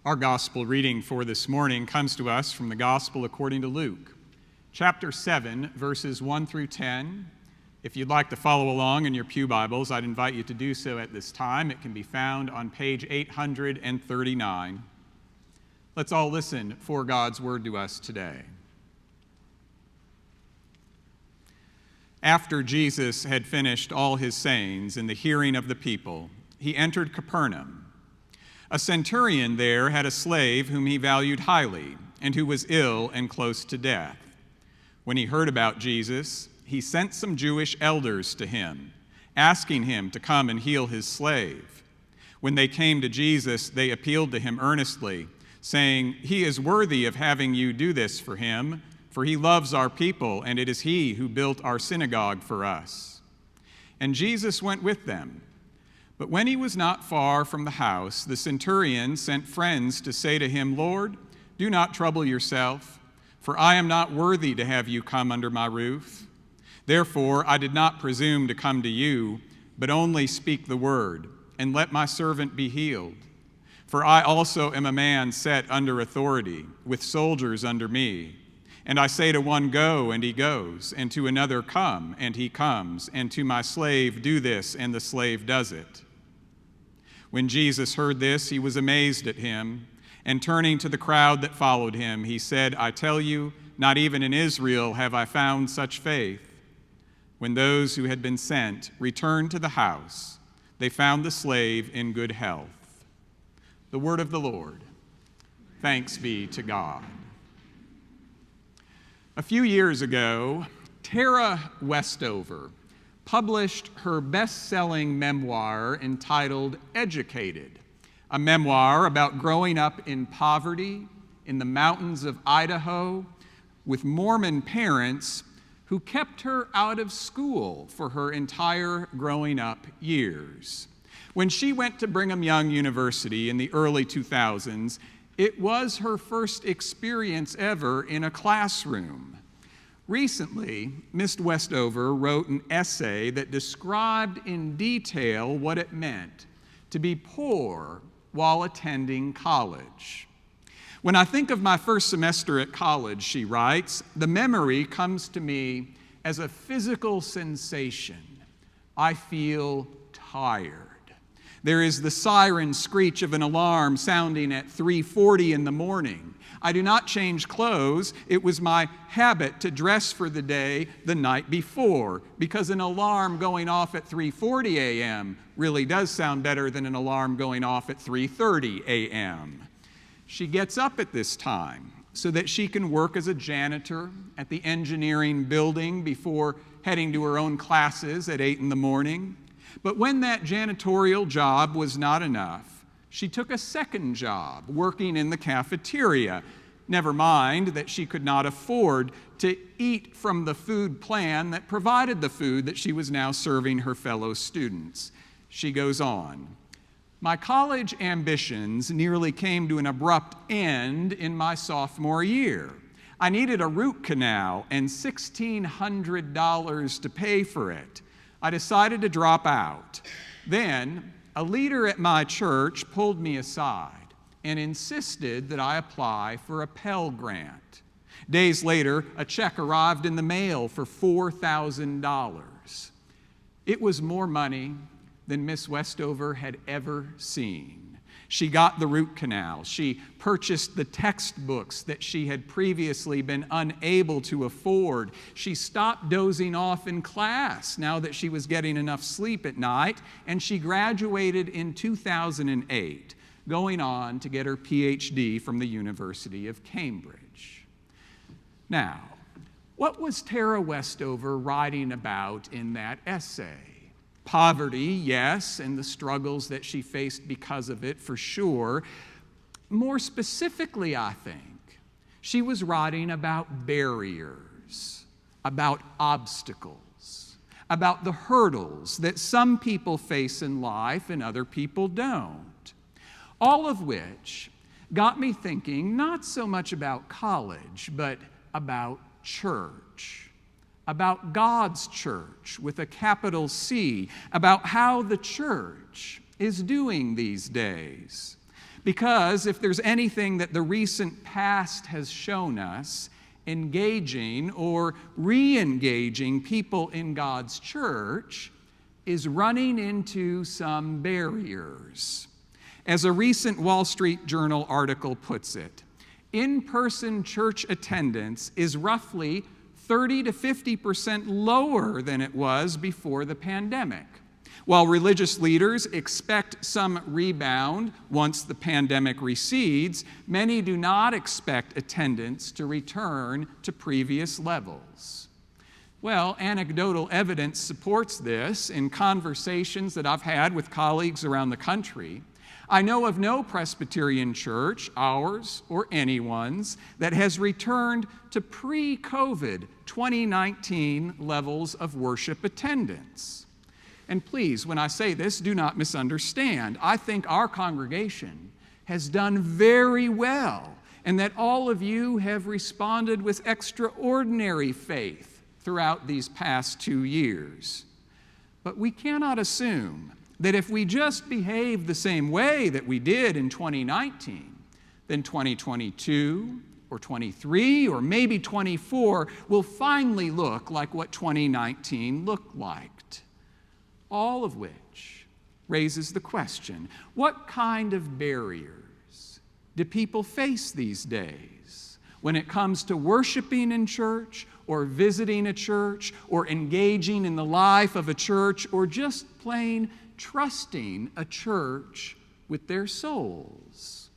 Our gospel reading for this morning comes to us from the Gospel according to Luke, chapter 7, verses 1 through 10. If you'd like to follow along in your pew Bibles, I'd invite you to do so at this time. It can be found on page 839. Let's all listen for God's word to us today. After Jesus had finished all his sayings in the hearing of the people, he entered Capernaum. A centurion there had a slave whom he valued highly, and who was ill and close to death. When he heard about Jesus, he sent some Jewish elders to him, asking him to come and heal his slave. When they came to Jesus, they appealed to him earnestly, saying, "He is worthy of having you do this for him, for he loves our people, and it is he who built our synagogue for us." And Jesus went with them. But when he was not far from the house, the centurion sent friends to say to him, "Lord, do not trouble yourself, for I am not worthy to have you come under my roof. Therefore I did not presume to come to you, but only speak the word, and let my servant be healed. For I also am a man set under authority, with soldiers under me. And I say to one, 'Go,' and he goes, and to another, 'Come,' and he comes, and to my slave, 'Do this,' and the slave does it." When Jesus heard this, he was amazed at him, and turning to the crowd that followed him, he said, "I tell you, not even in Israel have I found such faith." When those who had been sent returned to the house, they found the slave in good health. The word of the Lord. Thanks be to God. A few years ago, Tara Westover published her best-selling memoir entitled Educated, a memoir about growing up in poverty in the mountains of Idaho with Mormon parents who kept her out of school for her entire growing up years. When she went to Brigham Young University in the early 2000s, it was her first experience ever in a classroom. Recently, Miss Westover wrote an essay that described in detail what it meant to be poor while attending college. "When I think of my first semester at college," she writes, "the memory comes to me as a physical sensation. I feel tired. There is the siren screech of an alarm sounding at 3:40 in the morning. I do not change clothes. It was my habit to dress for the day the night before, because an alarm going off at 3:40 a.m. really does sound better than an alarm going off at 3:30 a.m. She gets up at this time so that she can work as a janitor at the engineering building before heading to her own classes at 8 in the morning. But when that janitorial job was not enough, she took a second job working in the cafeteria. Never mind that she could not afford to eat from the food plan that provided the food that she was now serving her fellow students. She goes on, "My college ambitions nearly came to an abrupt end in my sophomore year. I needed a root canal and $1,600 to pay for it. I decided to drop out. Then, a leader at my church pulled me aside and insisted that I apply for a Pell Grant. Days later, a check arrived in the mail for $4,000. It was more money than Miss Westover had ever seen. She got the root canal. She purchased the textbooks that she had previously been unable to afford. She stopped dozing off in class now that she was getting enough sleep at night, and she graduated in 2008, going on to get her PhD from the University of Cambridge." Now, what was Tara Westover writing about in that essay? Poverty, yes, and the struggles that she faced because of it, for sure. More specifically, I think, she was writing about barriers, about obstacles, about the hurdles that some people face in life and other people don't. All of which got me thinking not so much about college, but about church. About God's church with a capital C, about how the church is doing these days. Because if there's anything that the recent past has shown us, engaging or re-engaging people in God's church is running into some barriers. As a recent Wall Street Journal article puts it, in-person church attendance is roughly 30 to 50% lower than it was before the pandemic. While religious leaders expect some rebound once the pandemic recedes, many do not expect attendance to return to previous levels. Well, anecdotal evidence supports this. In conversations that I've had with colleagues around the country, I know of no Presbyterian church, ours or anyone's, that has returned to pre-COVID 2019 levels of worship attendance. And please, when I say this, do not misunderstand. I think our congregation has done very well, and that all of you have responded with extraordinary faith throughout these past 2 years. But we cannot assume that if we just behave the same way that we did in 2019, then 2022 or 23 or maybe 24 will finally look like what 2019 looked like. All of which raises the question, what kind of barriers do people face these days when it comes to worshiping in church or visiting a church or engaging in the life of a church or just plain trusting a church with their souls?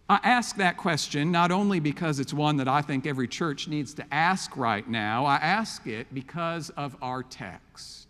I ask that question not only because it's one that I think every church needs to ask right now, I ask it because of our text.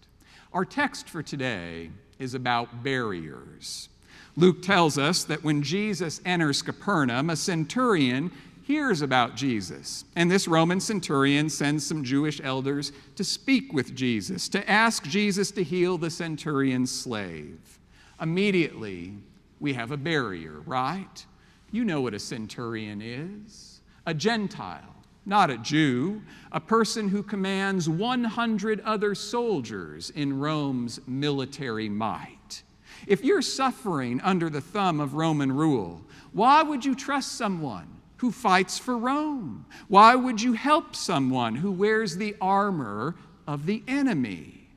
Our text for today is about barriers. Luke tells us that when Jesus enters Capernaum, a centurion hears about Jesus. And this Roman centurion sends some Jewish elders to speak with Jesus, to ask Jesus to heal the centurion's slave. Immediately, we have a barrier, right? You know what a centurion is. A Gentile, not a Jew, a person who commands 100 other soldiers in Rome's military might. If you're suffering under the thumb of Roman rule, why would you trust someone who fights for Rome? Why would you help someone who wears the armor of the enemy?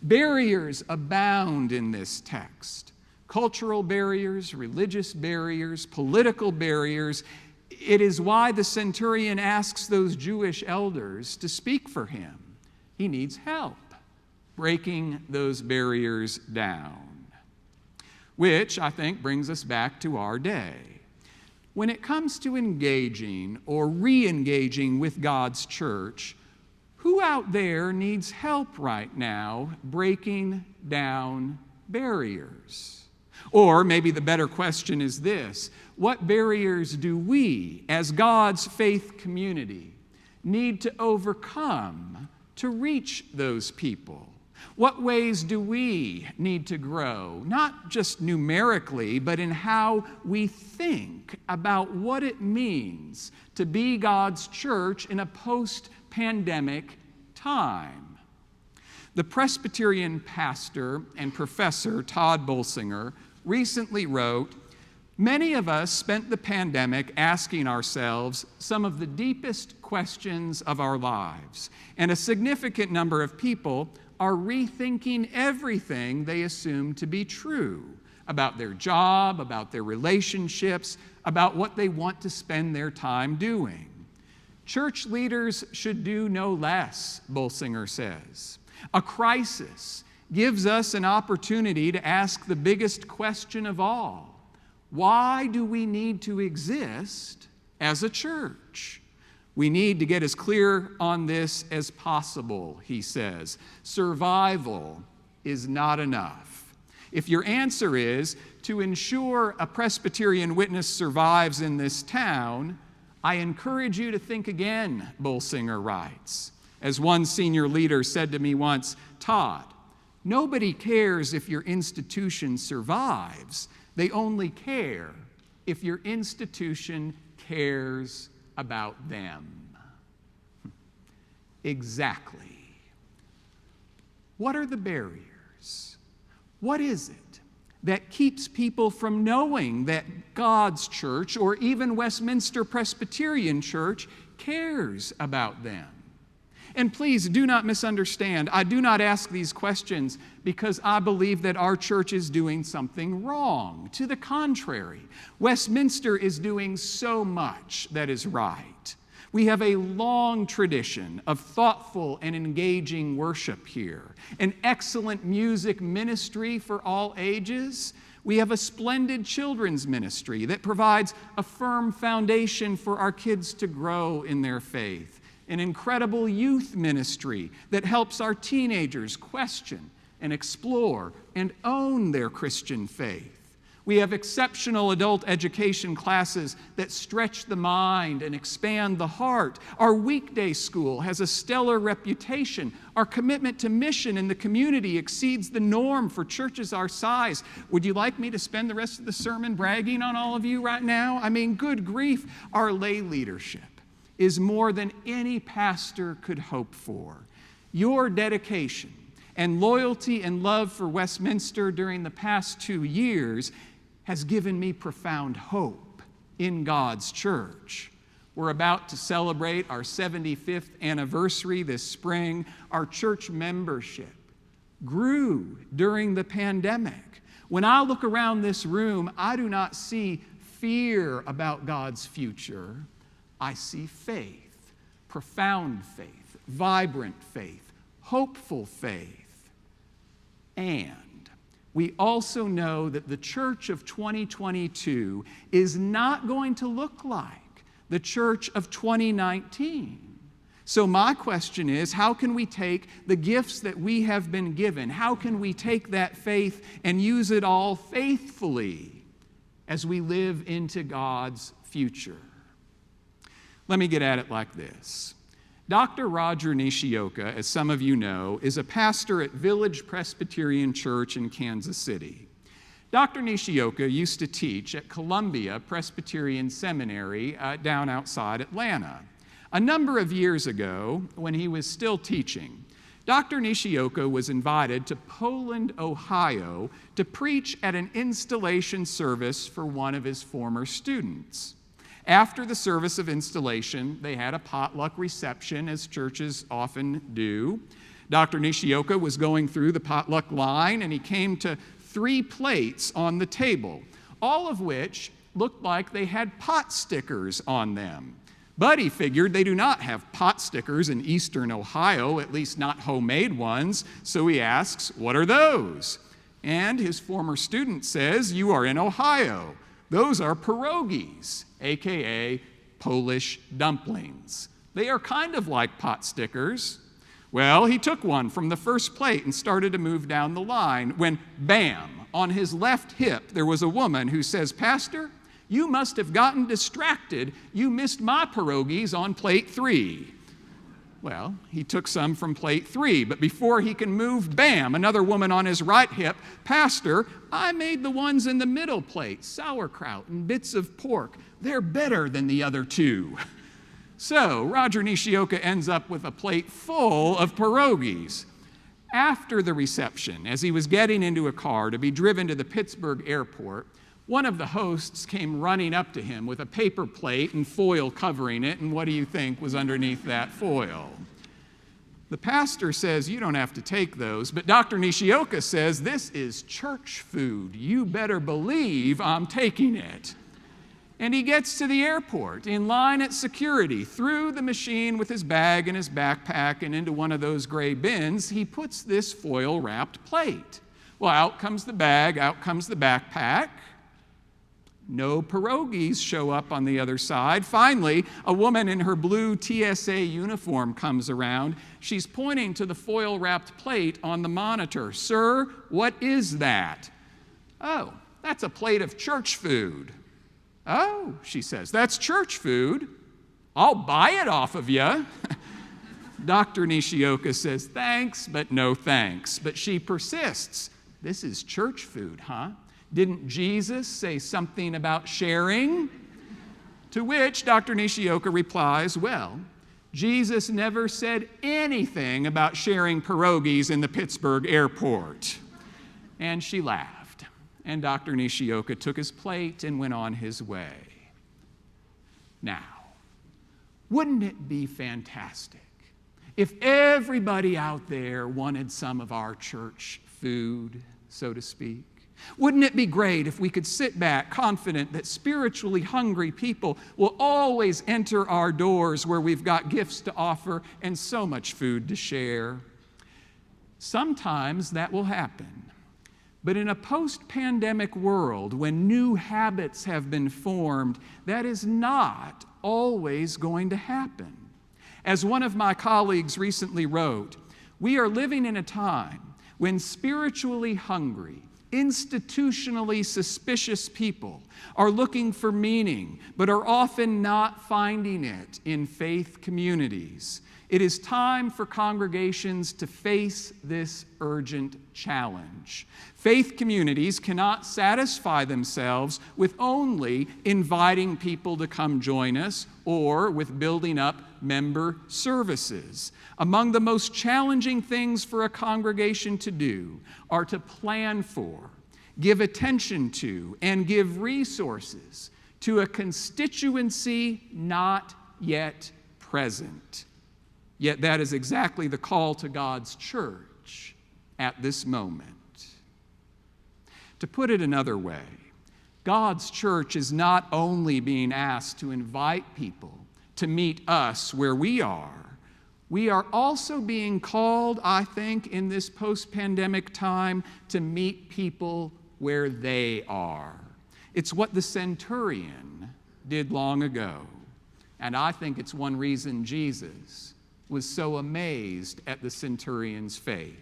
Barriers abound in this text. Cultural barriers, religious barriers, political barriers. It is why the centurion asks those Jewish elders to speak for him. He needs help breaking those barriers down. Which, I think, brings us back to our day. When it comes to engaging or re-engaging with God's church, who out there needs help right now breaking down barriers? Or maybe the better question is this: what barriers do we, as God's faith community, need to overcome to reach those people? What ways do we need to grow, not just numerically, but in how we think about what it means to be God's church in a post-pandemic time? The Presbyterian pastor and professor Todd Bolsinger recently wrote, "Many of us spent the pandemic asking ourselves some of the deepest questions of our lives, and a significant number of people are rethinking everything they assume to be true about their job, about their relationships, about what they want to spend their time doing. Church leaders should do no less," Bolsinger says. A crisis gives us an opportunity to ask the biggest question of all: why do we need to exist as a church? We need to get as clear on this as possible, he says. Survival is not enough. If your answer is to ensure a Presbyterian witness survives in this town, I encourage you to think again, Bolsinger writes. As one senior leader said to me once, "Todd, nobody cares if your institution survives. They only care if your institution cares about them." Exactly. What are the barriers? What is it that keeps people from knowing that God's church or even Westminster Presbyterian Church cares about them? And please do not misunderstand. I do not ask these questions because I believe that our church is doing something wrong. To the contrary, Westminster is doing so much that is right. We have a long tradition of thoughtful and engaging worship here, an excellent music ministry for all ages. We have a splendid children's ministry that provides a firm foundation for our kids to grow in their faith, an incredible youth ministry that helps our teenagers question and explore and own their Christian faith. We have exceptional adult education classes that stretch the mind and expand the heart. Our weekday school has a stellar reputation. Our commitment to mission in the community exceeds the norm for churches our size. Would you like me to spend the rest of the sermon bragging on all of you right now? I mean, good grief. Our lay leadership is more than any pastor could hope for. Your dedication and loyalty and love for Westminster during the past 2 years has given me profound hope in God's church. We're about to celebrate our 75th anniversary this spring. Our church membership grew during the pandemic. When I look around this room, I do not see fear about God's future. I see faith, profound faith, vibrant faith, hopeful faith. And we also know that the church of 2022 is not going to look like the church of 2019. So my question is, how can we take the gifts that we have been given? How can we take that faith and use it all faithfully as we live into God's future? Let me get at it like this. Dr. Roger Nishioka, as some of you know, is a pastor at Village Presbyterian Church in Kansas City. Dr. Nishioka used to teach at Columbia Presbyterian Seminary down outside Atlanta. A number of years ago, when he was still teaching, Dr. Nishioka was invited to Poland, Ohio, to preach at an installation service for one of his former students. After the service of installation, they had a potluck reception, as churches often do. Dr. Nishioka was going through the potluck line, and he came to 3 plates on the table, all of which looked like they had pot stickers on them. But he figured they do not have pot stickers in eastern Ohio, at least not homemade ones, so he asks, "What are those?" And his former student says, "You are in Ohio. Those are pierogies, aka Polish dumplings. They are kind of like pot stickers." Well, he took one from the first plate and started to move down the line when, bam, on his left hip, there was a woman who says, "Pastor, you must have gotten distracted. You missed my pierogies on plate 3. Well, he took some from plate 3, but before he can move, bam, another woman on his right hip, "Pastor, I made the ones in the middle plate, sauerkraut and bits of pork. They're better than the other 2. So Roger Nishioka ends up with a plate full of pierogies. After the reception, as he was getting into a car to be driven to the Pittsburgh airport, one of the hosts came running up to him with a paper plate and foil covering it, and what do you think was underneath that foil? The pastor says, "You don't have to take those," but Dr. Nishioka says, "This is church food. You better believe I'm taking it." And he gets to the airport, in line at security, through the machine with his bag and his backpack and into one of those gray bins. He puts this foil-wrapped plate. Well, out comes the bag, out comes the backpack. No pierogies show up on the other side. Finally, a woman in her blue TSA uniform comes around. She's pointing to the foil-wrapped plate on the monitor. "Sir, what is that?" "Oh, that's a plate of church food." "Oh," she says, "that's church food. I'll buy it off of you." Dr. Nishioka says, "Thanks, but no thanks." But she persists. "This is church food, huh? Didn't Jesus say something about sharing?" To which Dr. Nishioka replies, "Well, Jesus never said anything about sharing pierogies in the Pittsburgh airport." And she laughed. and Dr. Nishioka took his plate and went on his way. Now, wouldn't it be fantastic if everybody out there wanted some of our church food, so to speak? Wouldn't it be great if we could sit back confident that spiritually hungry people will always enter our doors where we've got gifts to offer and so much food to share? Sometimes that will happen. But in a post-pandemic world, when new habits have been formed, that is not always going to happen. As one of my colleagues recently wrote, we are living in a time when spiritually hungry, institutionally suspicious people are looking for meaning, but are often not finding it in faith communities. It is time for congregations to face this urgent challenge. Faith communities cannot satisfy themselves with only inviting people to come join us or with building up member services. Among the most challenging things for a congregation to do are to plan for, give attention to, and give resources to a constituency not yet present. Yet that is exactly the call to God's church at this moment. To put it another way, God's church is not only being asked to invite people to meet us where we are also being called, I think, in this post-pandemic time to meet people where they are. It's what the centurion did long ago, and I think it's one reason Jesus was so amazed at the centurion's faith.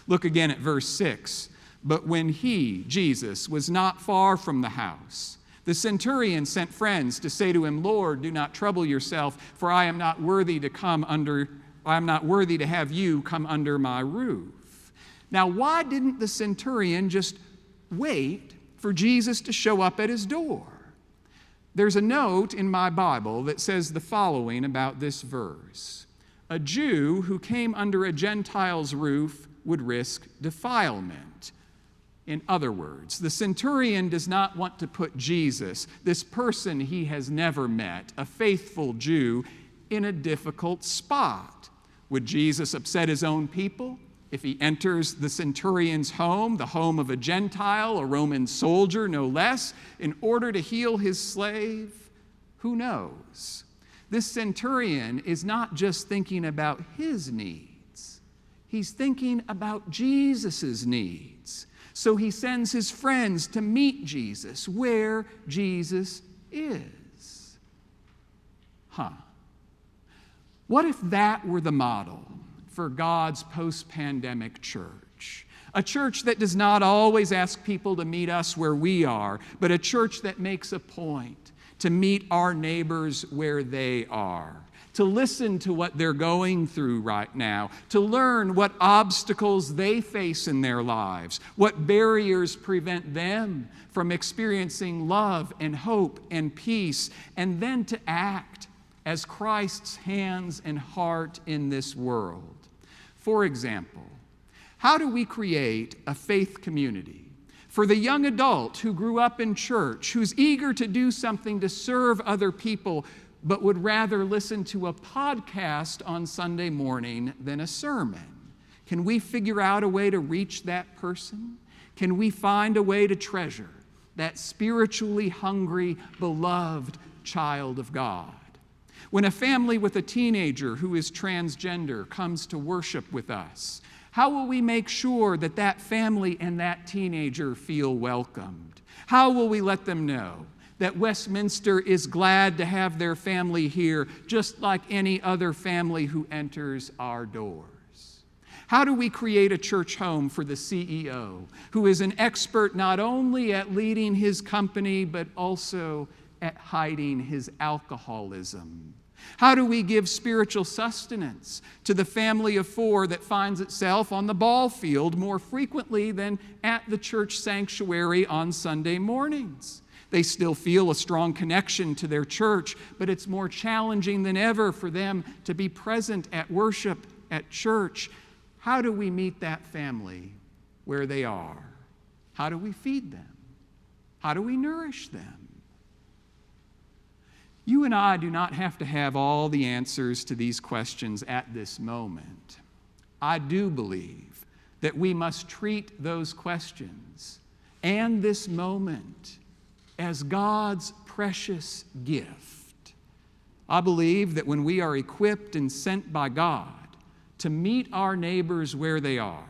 Look again at verse 6. But when he, Jesus, was not far from the house, the centurion sent friends to say to him, Lord, do not trouble yourself, for I am not worthy to have you come under my roof. Now, why didn't the centurion just wait for Jesus to show up at his door? There's a note in my Bible that says the following about this verse. A Jew who came under a Gentile's roof would risk defilement. In other words, the centurion does not want to put Jesus, this person he has never met, a faithful Jew, in a difficult spot. Would Jesus upset his own people if he enters the centurion's home, the home of a Gentile, a Roman soldier no less, in order to heal his slave? Who knows? This centurion is not just thinking about his needs. He's thinking about Jesus' needs. So he sends his friends to meet Jesus where Jesus is. What if that were the model for God's post-pandemic church? A church that does not always ask people to meet us where we are, but a church that makes a point to meet our neighbors where they are, to listen to what they're going through right now, to learn what obstacles they face in their lives, what barriers prevent them from experiencing love and hope and peace, and then to act as Christ's hands and heart in this world. For example, how do we create a faith community for the young adult who grew up in church, who's eager to do something to serve other people, but would rather listen to a podcast on Sunday morning than a sermon? Can we figure out a way to reach that person? Can we find a way to treasure that spiritually hungry, beloved child of God? When a family with a teenager who is transgender comes to worship with us, how will we make sure that that family and that teenager feel welcomed? How will we let them know that Westminster is glad to have their family here, just like any other family who enters our doors? How do we create a church home for the CEO, who is an expert not only at leading his company, but also at hiding his alcoholism? How do we give spiritual sustenance to the family of four that finds itself on the ball field more frequently than at the church sanctuary on Sunday mornings? They still feel a strong connection to their church, but it's more challenging than ever for them to be present at worship at church. How do we meet that family where they are? How do we feed them? How do we nourish them? You and I do not have to have all the answers to these questions at this moment. I do believe that we must treat those questions and this moment as God's precious gift. I believe that when we are equipped and sent by God to meet our neighbors where they are,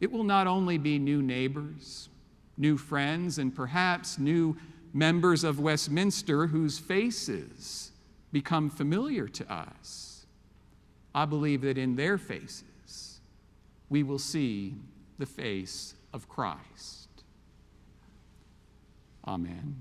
it will not only be new neighbors, new friends, and perhaps new members of Westminster whose faces become familiar to us. I believe that in their faces we will see the face of Christ. Amen.